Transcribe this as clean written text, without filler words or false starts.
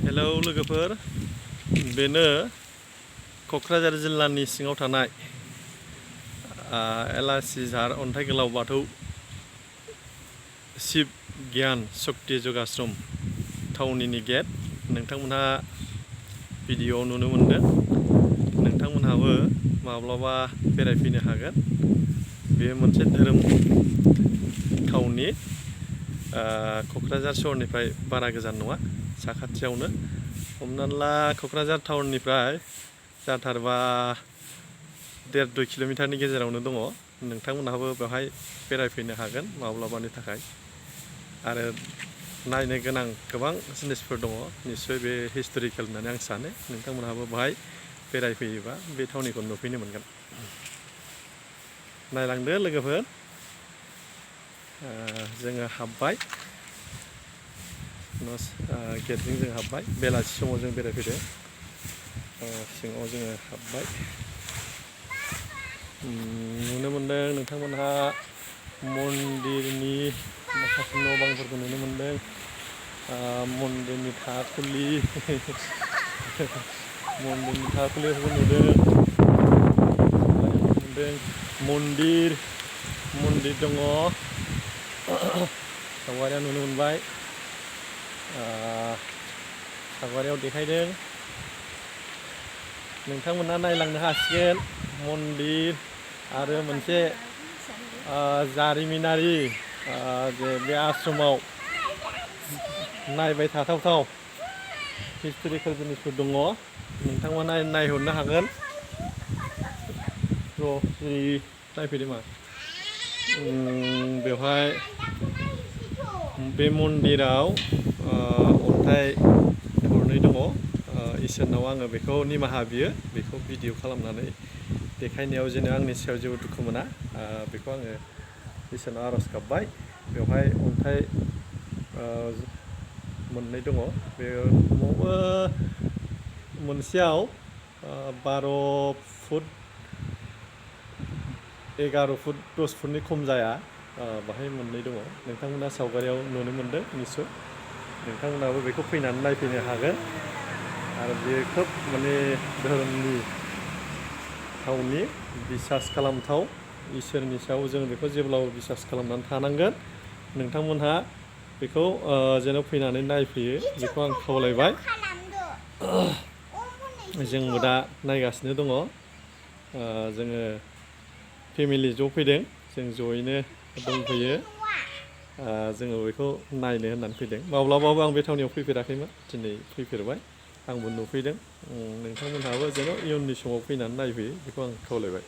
Hello लोगोफोर, बेनो क'क्राझार जिल्लानि सिङाव थानाय एलासिझार अन्थाइ गोलाव बाथौ शिब गियान शक्ति जगाश्रम थावनिनि गेट। नोंथांमोनहा भिडिअ'आव नुनो मोनदों। नोंथांमोनहाबो माब्लाबा बेरायफैनो हागोन। बेयो मोनसे धोरोम थावनि, क'क्राझार सहरनिफ्राय बारा गोजान नङा, साखाथियावनो। हमनानै ला क'क्राझार टाउननिफ्राय जाथारबा 1.5-2 किल'मिटारनि गेजेरावनो दङ। नोंथांमोनहाबो बेवहाय बेरायफैनो हागोन माब्लाबानि थाखाय। आरो नायनो गोनां गोबां जिनिसफोर दङ, निस्सय बे हिस्ट'रिकेल होननानै आं सानो। नोंथांमोनहाबो बेवहाय बेरायफैयोबा बे थावनिखौ नुफैनो मोनगोन। नायलांदो लोगोफोर। जोङो हाबबाय, गेटजों जों हाबबाय। बेलासि समाव जों बेरायफैदों। सिङाव जोङो हाबबाय। नुनो मोनदों नोंथांमोनहा मन्दिरनि माखासे न' बांफोरखौ नुनो मोनदों। मन्दिरनि थाखुलि मन्दिरनि थाखुलिफोरखौ नुदों। मन्दिर दङ, सावगारियाव नुनो मोनबाय। सावगारियाव देखायदों। नोंथांमोना नायलांनो हासिगोन। मन्दिर आरो मोनसे जारिमिनारि जे बे आश्रमाव नायबाय थाथावथाव हिस्ट'रिकेल जिनिसफोर दङ। नोंथांमोना नायहरनो हागोन। नायफैदो मा बेवहाय बे मन्दिराव अन्थाइ थरनै दङ। इसोरनाव आङो बेखौ निमाहा बियो, बेखौ भिडिअ खालामनानै देखायनायाव जेन आंनि सायाव जेबो दुखु मोना, बेखौ आङो इसोरनाव आर'ज गाबबाय। बेवहाय अन्थाइ मोननै दङ। बे खमावबो मोनसेयाव 12 फुट 11 फुट 10 फुटनि खम जाया। बाहाय मोननै दङ। नोंथांमोना सावगारियाव नुनो मोनदों निस्सय। नोंथांमोनाबो बेखौ फैनानै नायफैनो हागोन। आरो बेयो खोब धोरोमनि थावनि, बिसास खालामथाव। इसोरनि सायाव जों बेखौ जेब्लाबो बिसास खालामनानै थानांगोन। नोंथांमोनहा बेखौ जेन' फैनानै नायफैयो, बेखौ आं खावलायबाय। जोंबो दा नायगासिनो दङ। जोङो फेमिलि ज' फैदों, जों ज'यैनो दंफैयो। जोङो बेखौ नायनो होननानै फैदों। माब्लाबाबो आं बे थावनियाव फैफेराखैमोन, दिनै फैफेरबाय। आंबो नुफैदों। नोंथांमोनहाबो जेन' इयुननि समाव फैनानै नायफैयो, बेखौ आं खावलायबाय।